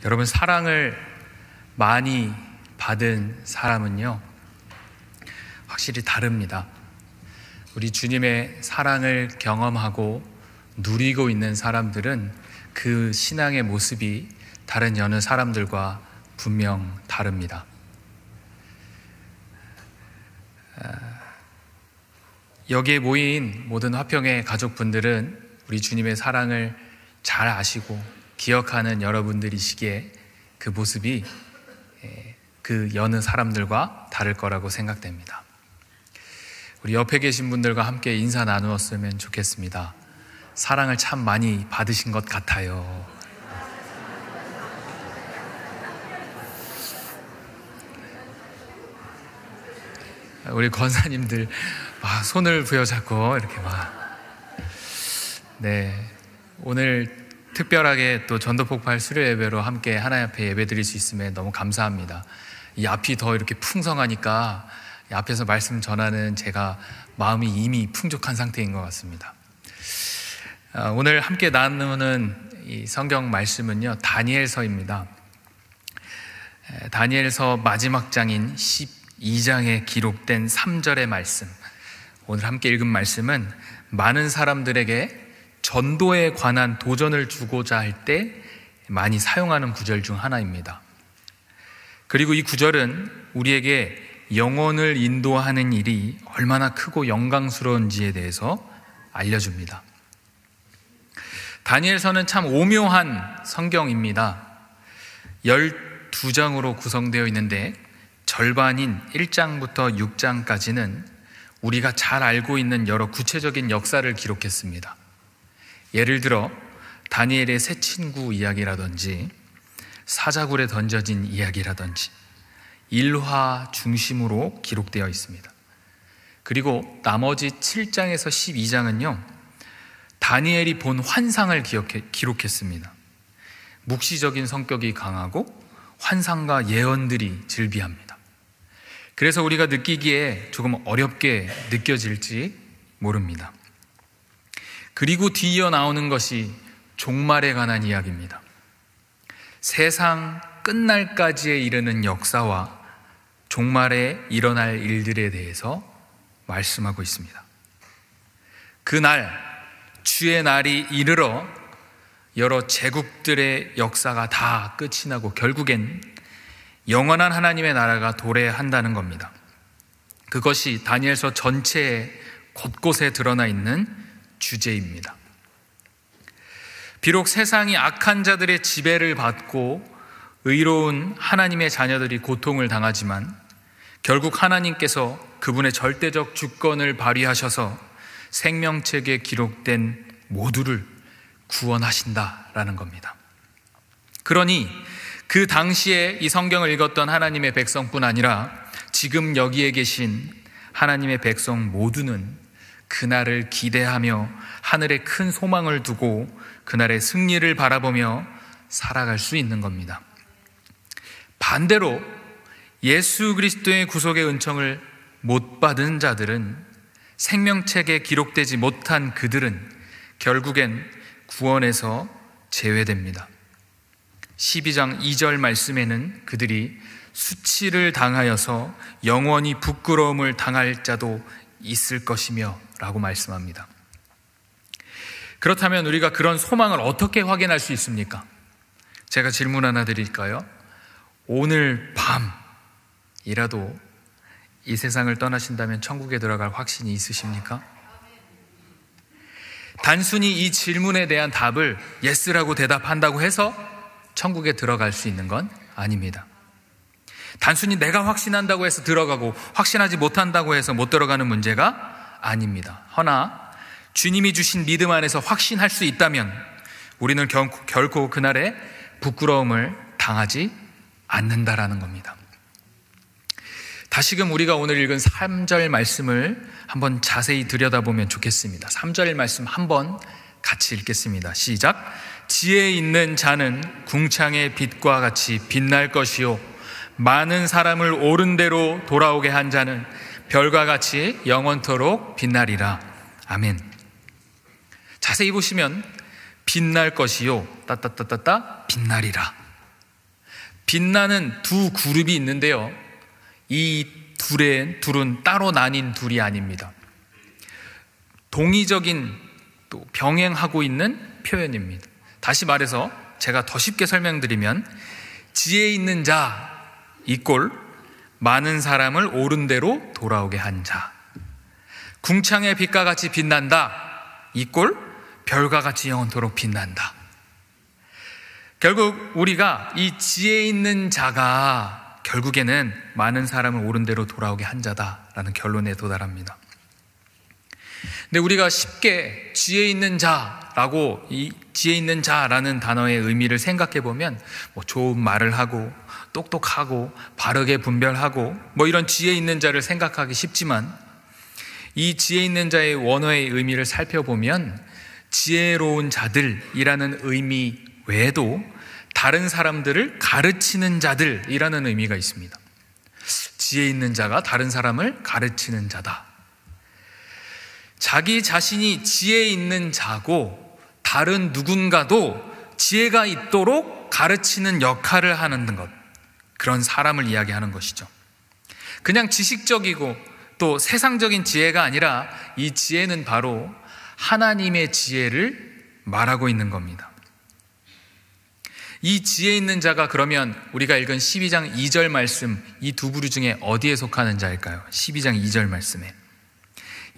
여러분, 사랑을 많이 받은 사람은요, 확실히 다릅니다. 우리 주님의 사랑을 경험하고 누리고 있는 사람들은 그 신앙의 모습이 다른 여느 사람들과 분명 다릅니다. 여기에 모인 모든 화평의 가족분들은 우리 주님의 사랑을 잘 아시고 기억하는 여러분들이시기에 그 모습이 그 여느 사람들과 다를 거라고 생각됩니다. 우리 옆에 계신 분들과 함께 인사 나누었으면 좋겠습니다. 사랑을 참 많이 받으신 것 같아요. 우리 권사님들 막 손을 부여잡고 이렇게 오늘 특별하게 또 전도폭발 수료 예배로 함께 하나님 앞에 예배 드릴 수 있음에 너무 감사합니다. 이 앞이 더 이렇게 풍성하니까 이 앞에서 말씀 전하는 제가 마음이 이미 풍족한 상태인 것 같습니다. 오늘 함께 나누는 이 성경 말씀은요, 다니엘서입니다. 다니엘서 마지막 장인 12장에 기록된 3절의 말씀, 오늘 함께 읽은 말씀은 많은 사람들에게 전도에 관한 도전을 주고자 할 때 많이 사용하는 구절 중 하나입니다. 그리고 이 구절은 우리에게 영혼을 인도하는 일이 얼마나 크고 영광스러운지에 대해서 알려줍니다. 다니엘서는 참 오묘한 성경입니다. 12장으로 구성되어 있는데 절반인 1장부터 6장까지는 우리가 잘 알고 있는 여러 구체적인 역사를 기록했습니다. 예를 들어 다니엘의 새 친구 이야기라든지 사자굴에 던져진 이야기라든지 일화 중심으로 기록되어 있습니다. 그리고 나머지 7장에서 12장은요, 다니엘이 본 환상을 기록했습니다. 묵시적인 성격이 강하고 환상과 예언들이 즐비합니다. 그래서 우리가 느끼기에 조금 어렵게 느껴질지 모릅니다. 그리고 뒤이어 나오는 것이 종말에 관한 이야기입니다. 세상 끝날까지에 이르는 역사와 종말에 일어날 일들에 대해서 말씀하고 있습니다. 그날, 주의 날이 이르러 여러 제국들의 역사가 다 끝이 나고 결국엔 영원한 하나님의 나라가 도래한다는 겁니다. 그것이 다니엘서 전체에 곳곳에 드러나 있는 주제입니다. 비록 세상이 악한 자들의 지배를 받고 의로운 하나님의 자녀들이 고통을 당하지만 결국 하나님께서 그분의 절대적 주권을 발휘하셔서 생명책에 기록된 모두를 구원하신다라는 겁니다. 그러니 그 당시에 이 성경을 읽었던 하나님의 백성뿐 아니라 지금 여기에 계신 하나님의 백성 모두는 그날을 기대하며 하늘에 큰 소망을 두고 그날의 승리를 바라보며 살아갈 수 있는 겁니다. 반대로 예수 그리스도의 구속의 은총을 못 받은 자들은, 생명책에 기록되지 못한 그들은 결국엔 구원에서 제외됩니다. 12장 2절 말씀에는 그들이 수치를 당하여서 영원히 부끄러움을 당할 자도 있을 것이며 라고 말씀합니다. 그렇다면 우리가 그런 소망을 어떻게 확인할 수 있습니까? 제가 질문 하나 드릴까요? 오늘 밤이라도 이 세상을 떠나신다면 천국에 들어갈 확신이 있으십니까? 단순히 이 질문에 대한 답을 예스라고 대답한다고 해서 천국에 들어갈 수 있는 건 아닙니다. 단순히 내가 확신한다고 해서 들어가고 확신하지 못한다고 해서 못 들어가는 문제가 아닙니다. 허나 주님이 주신 믿음 안에서 확신할 수 있다면 우리는 결코 그날에 부끄러움을 당하지 않는다라는 겁니다. 다시금 우리가 오늘 읽은 3절 말씀을 한번 자세히 들여다보면 좋겠습니다. 3절 말씀 한번 같이 읽겠습니다. 시작. 지혜 있는 자는 궁창의 빛과 같이 빛날 것이요, 많은 사람을 옳은 대로 돌아오게 한 자는 별과 같이 영원토록 빛나리라. 아멘. 자세히 보시면 빛날 것이요, 따따따따따 빛나리라. 빛나는 두 그룹이 있는데요, 이 둘은 따로 나뉜 둘이 아닙니다. 동의적인 또 병행하고 있는 표현입니다. 다시 말해서 제가 더 쉽게 설명드리면, 지혜 있는 자 이꼴 많은 사람을 옳은 대로 돌아오게 한 자, 궁창의 빛과 같이 빛난다 이꼴 별과 같이 영원토록 빛난다. 결국 우리가 이 지혜 있는 자가 결국에는 많은 사람을 옳은 대로 돌아오게 한 자다라는 결론에 도달합니다. 근데 우리가 쉽게 지혜 있는 자라고, 이 지혜 있는 자라는 단어의 의미를 생각해 보면 좋은 말을 하고 똑똑하고 바르게 분별하고 이런 지혜 있는 자를 생각하기 쉽지만, 이 지혜 있는 자의 원어의 의미를 살펴보면 지혜로운 자들이라는 의미 외에도 다른 사람들을 가르치는 자들이라는 의미가 있습니다. 지혜 있는 자가 다른 사람을 가르치는 자다. 자기 자신이 지혜 있는 자고 다른 누군가도 지혜가 있도록 가르치는 역할을 하는 것, 그런 사람을 이야기하는 것이죠. 그냥 지식적이고 또 세상적인 지혜가 아니라 이 지혜는 바로 하나님의 지혜를 말하고 있는 겁니다. 이 지혜 있는 자가 그러면 우리가 읽은 12장 2절 말씀, 이 두 부류 중에 어디에 속하는 자일까요? 12장 2절 말씀에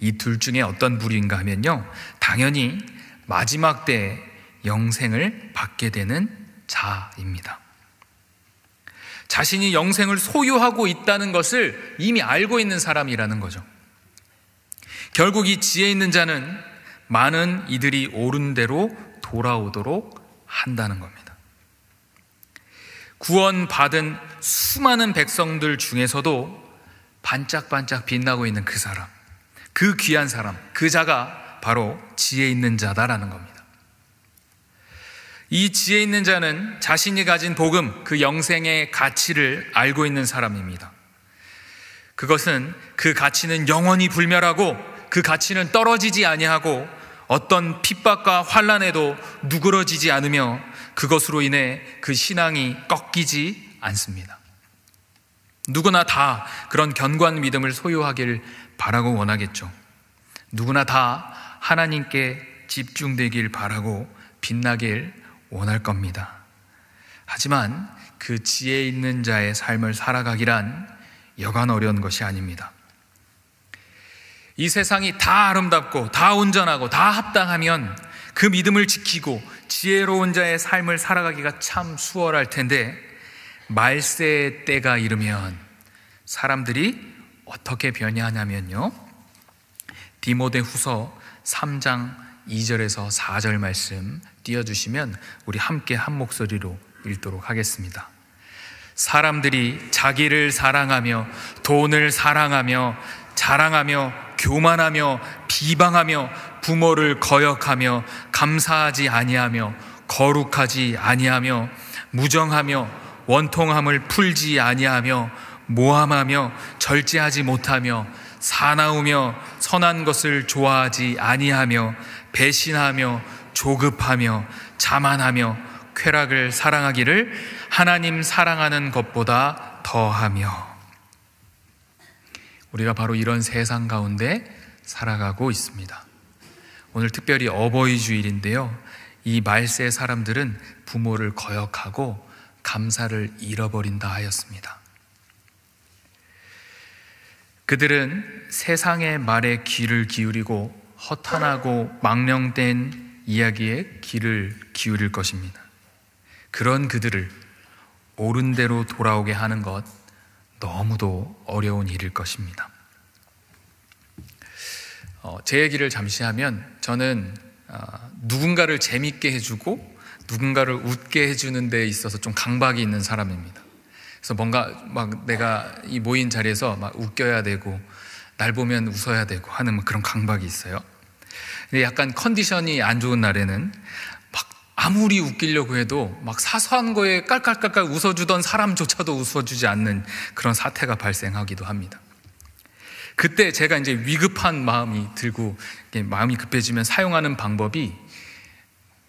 이 둘 중에 어떤 부류인가 하면요, 당연히 마지막 때에 영생을 받게 되는 자입니다. 자신이 영생을 소유하고 있다는 것을 이미 알고 있는 사람이라는 거죠. 결국 이 지혜 있는 자는 많은 이들이 옳은 대로 돌아오도록 한다는 겁니다. 구원받은 수많은 백성들 중에서도 반짝반짝 빛나고 있는 그 사람, 그 귀한 사람, 그 자가 바로 지혜 있는 자다라는 겁니다. 이 지혜 있는 자는 자신이 가진 복음, 그 영생의 가치를 알고 있는 사람입니다. 그것은, 그 가치는 영원히 불멸하고 그 가치는 떨어지지 아니하고 어떤 핍박과 환난에도 누그러지지 않으며 그것으로 인해 그 신앙이 꺾이지 않습니다. 누구나 다 그런 견고한 믿음을 소유하길 바라고 원하겠죠. 누구나 다 하나님께 집중되길 바라고 빛나길 원할 겁니다. 하지만 그 지혜 있는 자의 삶을 살아가기란 여간 어려운 것이 아닙니다. 이 세상이 다 아름답고 다 온전하고 다 합당하면 그 믿음을 지키고 지혜로운 자의 삶을 살아가기가 참 수월할 텐데, 말세의 때가 이르면 사람들이 어떻게 변화하냐면요, 디모데후서 3장 2절에서 4절 말씀 띄워주시면 우리 함께 한 목소리로 읽도록 하겠습니다. 사람들이 자기를 사랑하며 돈을 사랑하며 자랑하며 교만하며 비방하며 부모를 거역하며 감사하지 아니하며 거룩하지 아니하며 무정하며 원통함을 풀지 아니하며 모함하며 절제하지 못하며 사나우며 선한 것을 좋아하지 아니하며 배신하며 조급하며 자만하며 쾌락을 사랑하기를 하나님 사랑하는 것보다 더하며. 우리가 바로 이런 세상 가운데 살아가고 있습니다. 오늘 특별히 어버이 주일인데요, 이 말세 사람들은 부모를 거역하고 감사를 잃어버린다 하였습니다. 그들은 세상의 말에 귀를 기울이고 허탄하고 망령된 이야기에 귀를 기울일 것입니다. 그런 그들을 옳은 대로 돌아오게 하는 것, 너무도 어려운 일일 것입니다. 제 얘기를 잠시 하면, 저는 누군가를 재밌게 해주고 누군가를 웃게 해주는 데 있어서 좀 강박이 있는 사람입니다. 그래서 뭔가 막 내가 이 모인 자리에서 막 웃겨야 되고 날 보면 웃어야 되고 하는 그런 강박이 있어요. 근데 약간 컨디션이 안 좋은 날에는 막 아무리 웃기려고 해도 막 사소한 거에 깔깔깔깔 웃어주던 사람조차도 웃어주지 않는 그런 사태가 발생하기도 합니다. 그때 제가 이제 위급한 마음이 들고 마음이 급해지면 사용하는 방법이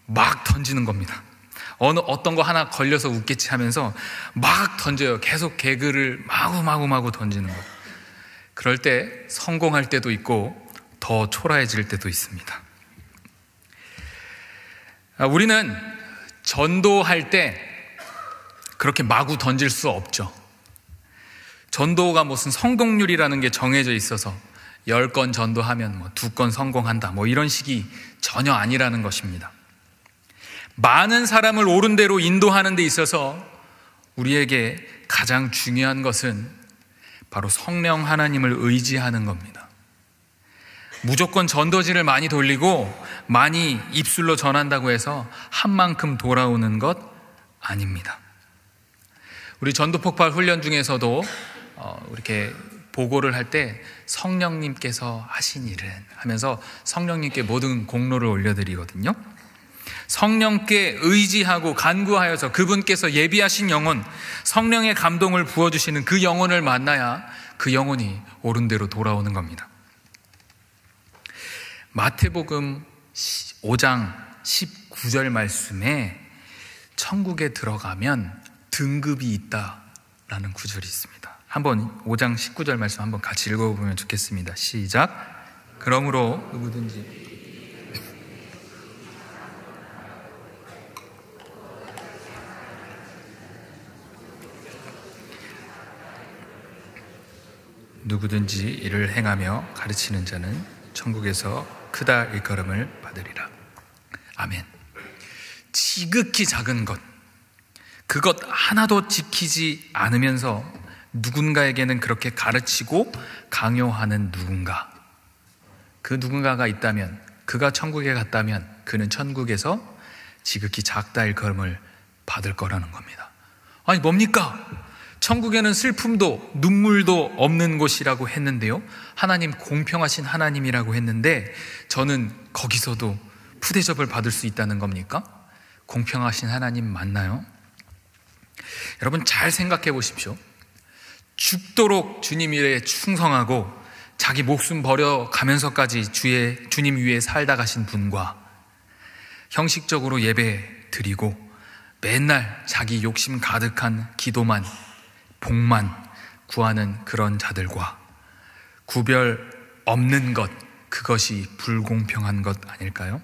막 던지는 겁니다. 어떤 거 하나 걸려서 웃겠지 하면서 막 던져요. 계속 개그를 마구 던지는 거. 그럴 때 성공할 때도 있고 더 초라해질 때도 있습니다. 우리는 전도할 때 그렇게 마구 던질 수 없죠. 전도가 무슨 성공률이라는 게 정해져 있어서 10건 전도하면 2건 성공한다 이런 식이 전혀 아니라는 것입니다. 많은 사람을 옳은 대로 인도하는 데 있어서 우리에게 가장 중요한 것은 바로 성령 하나님을 의지하는 겁니다. 무조건 전도지를 많이 돌리고 많이 입술로 전한다고 해서 한 만큼 돌아오는 것 아닙니다. 우리 전도폭발 훈련 중에서도 이렇게 보고를 할 때 성령님께서 하신 일은 하면서 성령님께 모든 공로를 올려드리거든요. 성령께 의지하고 간구하여서 그분께서 예비하신 영혼, 성령의 감동을 부어주시는 그 영혼을 만나야 그 영혼이 옳은 대로 돌아오는 겁니다. 마태복음 5장 19절 말씀에 천국에 들어가면 등급이 있다라는 구절이 있습니다. 한번 5장 19절 말씀 한번 같이 읽어보면 좋겠습니다. 시작. 그러므로 누구든지 이를 행하며 가르치는 자는 천국에서 크다 일컬음을 받으리라. 아멘. 지극히 작은 것, 그것 하나도 지키지 않으면서 누군가에게는 그렇게 가르치고 강요하는 누군가, 그 누군가가 있다면, 그가 천국에 갔다면 그는 천국에서 지극히 작다 일컬음을 받을 거라는 겁니다. 아니 뭡니까? 천국에는 슬픔도 눈물도 없는 곳이라고 했는데요, 하나님 공평하신 하나님이라고 했는데 저는 거기서도 푸대접을 받을 수 있다는 겁니까? 공평하신 하나님 맞나요? 여러분 잘 생각해 보십시오. 죽도록 주님 일에 충성하고 자기 목숨 버려가면서까지 주님 위에 살다 가신 분과 형식적으로 예배 드리고 맨날 자기 욕심 가득한 기도만, 복만 구하는 그런 자들과 구별 없는 것, 그것이 불공평한 것 아닐까요?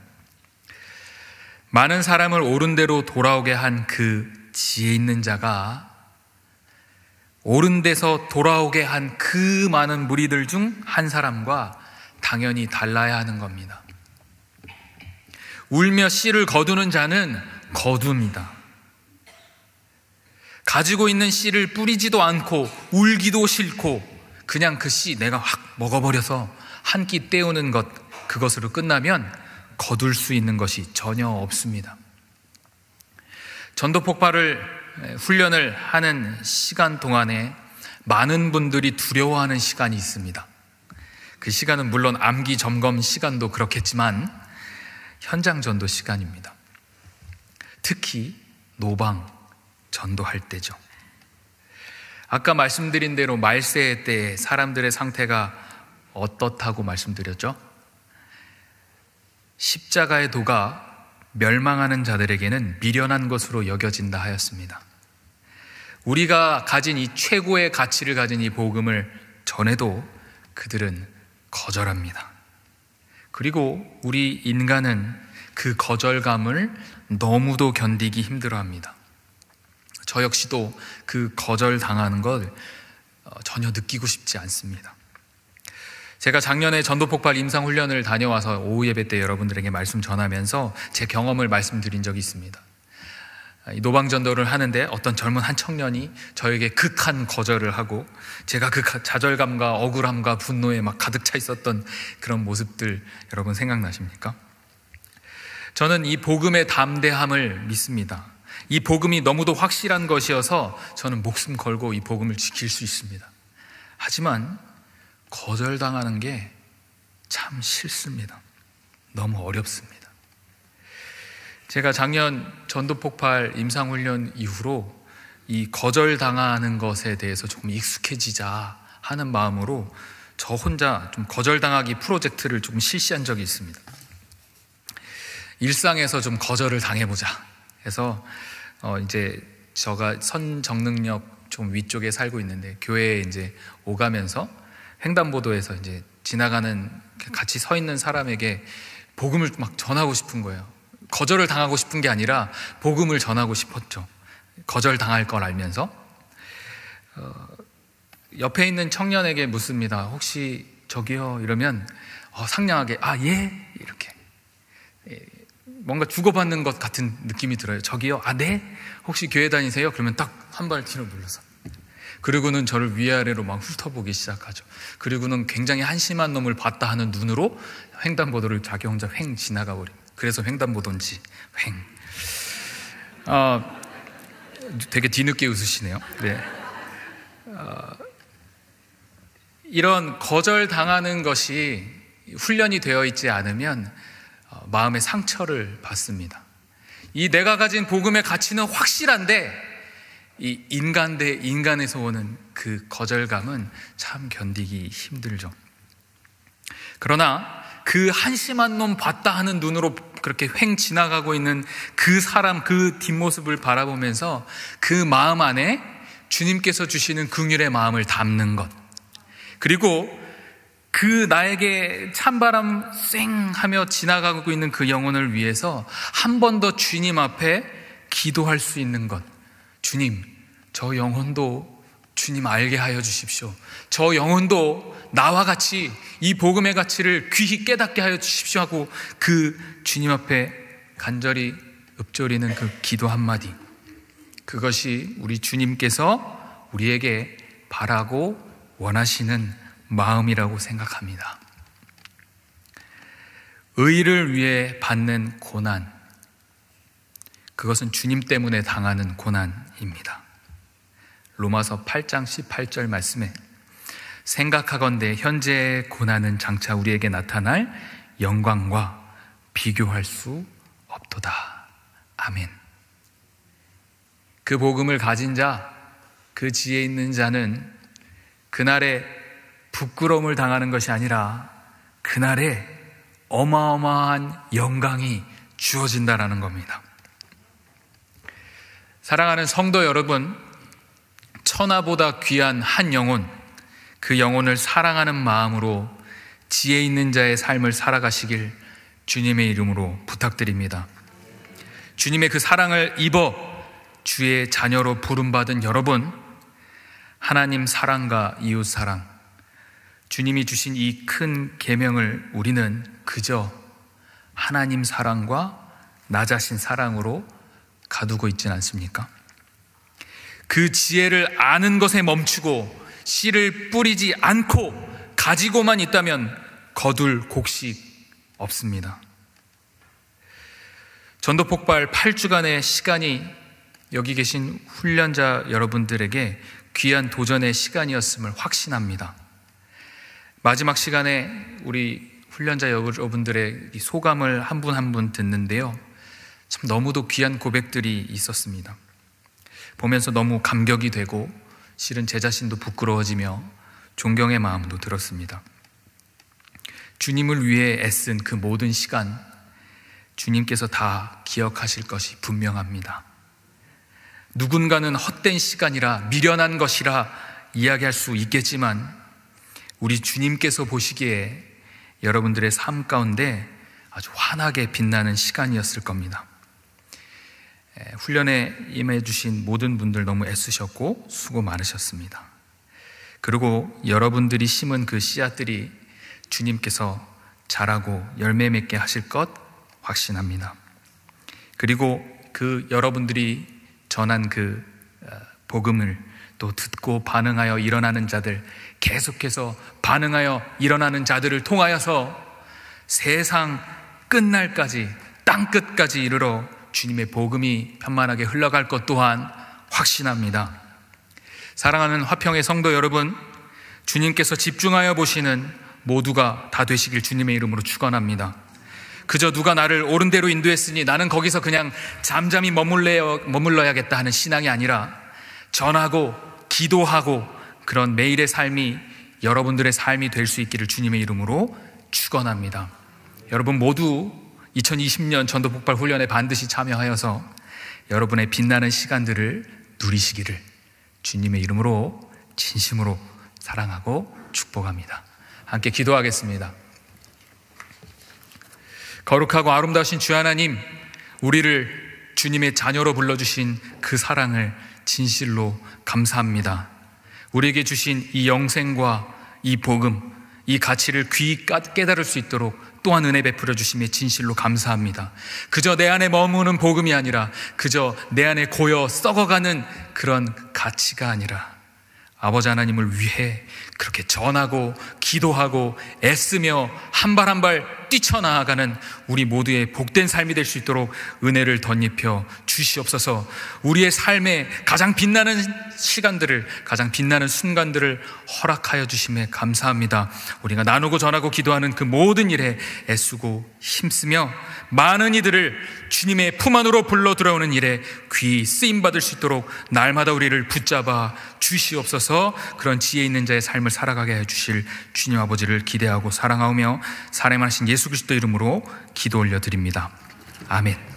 많은 사람을 옳은 대로 돌아오게 한 그 지혜 있는 자가 옳은 데서 돌아오게 한 그 많은 무리들 중 한 사람과 당연히 달라야 하는 겁니다. 울며 씨를 거두는 자는 거둡니다. 가지고 있는 씨를 뿌리지도 않고 울기도 싫고 그냥 그 씨 내가 확 먹어버려서 한 끼 때우는 것, 그것으로 끝나면 거둘 수 있는 것이 전혀 없습니다. 전도 폭발을 훈련을 하는 시간 동안에 많은 분들이 두려워하는 시간이 있습니다. 그 시간은 물론 암기 점검 시간도 그렇겠지만 현장 전도 시간입니다. 특히 노방 전도할 때죠. 아까 말씀드린 대로 말세의 때에 사람들의 상태가 어떻다고 말씀드렸죠? 십자가의 도가 멸망하는 자들에게는 미련한 것으로 여겨진다 하였습니다. 우리가 가진 이 최고의 가치를 가진 이 복음을 전해도 그들은 거절합니다. 그리고 우리 인간은 그 거절감을 너무도 견디기 힘들어합니다. 저 역시도 그 거절당하는 걸 전혀 느끼고 싶지 않습니다. 제가 작년에 전도폭발 임상훈련을 다녀와서 오후 예배 때 여러분들에게 말씀 전하면서 제 경험을 말씀드린 적이 있습니다. 노방전도를 하는데 어떤 젊은 한 청년이 저에게 극한 거절을 하고 제가 그 좌절감과 억울함과 분노에 막 가득 차 있었던 그런 모습들 여러분 생각나십니까? 저는 이 복음의 담대함을 믿습니다. 이 복음이 너무도 확실한 것이어서 저는 목숨 걸고 이 복음을 지킬 수 있습니다. 하지만 거절당하는 게 참 싫습니다. 너무 어렵습니다. 제가 작년 전도폭발 임상훈련 이후로 이 거절당하는 것에 대해서 조금 익숙해지자 하는 마음으로 저 혼자 좀 거절당하기 프로젝트를 조금 실시한 적이 있습니다. 일상에서 좀 거절을 당해보자 그래서 이제 저가 선정능력 좀 위쪽에 살고 있는데 교회에 이제 오가면서 횡단보도에서 이제 지나가는 같이 서 있는 사람에게 복음을 막 전하고 싶은 거예요. 거절을 당하고 싶은 게 아니라 복음을 전하고 싶었죠. 거절당할 걸 알면서. 옆에 있는 청년에게 묻습니다. 혹시 저기요? 이러면 상냥하게 예? 이렇게 뭔가 주고받는 것 같은 느낌이 들어요. 저기요? 네? 혹시 교회 다니세요? 그러면 딱 한 발 뒤로 물러서 그리고는 저를 위아래로 막 훑어보기 시작하죠. 그리고는 굉장히 한심한 놈을 봤다 하는 눈으로 횡단보도를 자기 혼자 횡 지나가 버립니다. 그래서 횡단보도인지 횡. 되게 뒤늦게 웃으시네요. 네. 이런 거절당하는 것이 훈련이 되어 있지 않으면 마음의 상처를 받습니다. 이 내가 가진 복음의 가치는 확실한데 이 인간 대 인간에서 오는 그 거절감은 참 견디기 힘들죠. 그러나 그 한심한 놈 봤다 하는 눈으로 그렇게 횡 지나가고 있는 그 사람, 그 뒷모습을 바라보면서 그 마음 안에 주님께서 주시는 긍휼의 마음을 담는 것, 그리고 그 나에게 찬바람 쌩 하며 지나가고 있는 그 영혼을 위해서 한 번 더 주님 앞에 기도할 수 있는 것. 주님, 저 영혼도 주님 알게 하여 주십시오. 저 영혼도 나와 같이 이 복음의 가치를 귀히 깨닫게 하여 주십시오 하고 그 주님 앞에 간절히 읊조리는 그 기도 한마디, 그것이 우리 주님께서 우리에게 바라고 원하시는 마음이라고 생각합니다. 의를 위해 받는 고난, 그것은 주님 때문에 당하는 고난입니다. 로마서 8장 18절 말씀에 생각하건대 현재의 고난은 장차 우리에게 나타날 영광과 비교할 수 없도다. 아멘. 그 복음을 가진 자, 그 지혜 있는 자는 그날에 부끄러움을 당하는 것이 아니라 그날에 어마어마한 영광이 주어진다라는 겁니다. 사랑하는 성도 여러분, 천하보다 귀한 한 영혼, 그 영혼을 사랑하는 마음으로 지혜 있는 자의 삶을 살아가시길 주님의 이름으로 부탁드립니다. 주님의 그 사랑을 입어 주의 자녀로 부름받은 여러분, 하나님 사랑과 이웃 사랑, 주님이 주신 이 큰 계명을 우리는 그저 하나님 사랑과 나 자신 사랑으로 가두고 있지는 않습니까? 그 지혜를 아는 것에 멈추고 씨를 뿌리지 않고 가지고만 있다면 거둘 곡식 없습니다. 전도폭발 8주간의 시간이 여기 계신 훈련자 여러분들에게 귀한 도전의 시간이었음을 확신합니다. 마지막 시간에 우리 훈련자 여러분들의 소감을 한 분 한 분 듣는데요, 참 너무도 귀한 고백들이 있었습니다. 보면서 너무 감격이 되고 실은 제 자신도 부끄러워지며 존경의 마음도 들었습니다. 주님을 위해 애쓴 그 모든 시간, 주님께서 다 기억하실 것이 분명합니다. 누군가는 헛된 시간이라 미련한 것이라 이야기할 수 있겠지만 우리 주님께서 보시기에 여러분들의 삶 가운데 아주 환하게 빛나는 시간이었을 겁니다. 훈련에 임해 주신 모든 분들 너무 애쓰셨고 수고 많으셨습니다. 그리고 여러분들이 심은 그 씨앗들이 주님께서 자라고 열매 맺게 하실 것 확신합니다. 그리고 그 여러분들이 전한 그 복음을 또 듣고 반응하여 일어나는 자들, 계속해서 반응하여 일어나는 자들을 통하여서 세상 끝날까지, 땅끝까지 이르러 주님의 복음이 편만하게 흘러갈 것 또한 확신합니다. 사랑하는 화평의 성도 여러분, 주님께서 집중하여 보시는 모두가 다 되시길 주님의 이름으로 축원합니다. 그저 누가 나를 옳은 대로 인도했으니 나는 거기서 그냥 잠잠히 머물러야겠다 하는 신앙이 아니라 전하고 기도하고 그런 매일의 삶이 여러분들의 삶이 될 수 있기를 주님의 이름으로 축원합니다. 여러분 모두 2020년 전도폭발 훈련에 반드시 참여하여서 여러분의 빛나는 시간들을 누리시기를 주님의 이름으로 진심으로 사랑하고 축복합니다. 함께 기도하겠습니다. 거룩하고 아름다우신 주 하나님, 우리를 주님의 자녀로 불러주신 그 사랑을 진실로 감사합니다. 우리에게 주신 이 영생과 이 복음, 이 가치를 귀히 깨달을 수 있도록 또한 은혜 베풀어 주심에 진실로 감사합니다. 그저 내 안에 머무는 복음이 아니라, 그저 내 안에 고여 썩어가는 그런 가치가 아니라, 아버지 하나님을 위해 그렇게 전하고 기도하고 애쓰며 한 발 한 발 뛰쳐나아가는 우리 모두의 복된 삶이 될 수 있도록 은혜를 덧입혀 주시옵소서. 우리의 삶에 가장 빛나는 시간들을, 가장 빛나는 순간들을 허락하여 주심에 감사합니다. 우리가 나누고 전하고 기도하는 그 모든 일에 애쓰고 힘쓰며 많은 이들을 주님의 품 안으로 불러 들어오는 일에 귀히 쓰임받을 수 있도록 날마다 우리를 붙잡아 주시옵소서. 그런 지혜 있는 자의 삶을 살아가게 해주실 주님 아버지를 기대하고 사랑하며 사랑하신 예수 그리스도 이름으로 기도 올려드립니다. 아멘.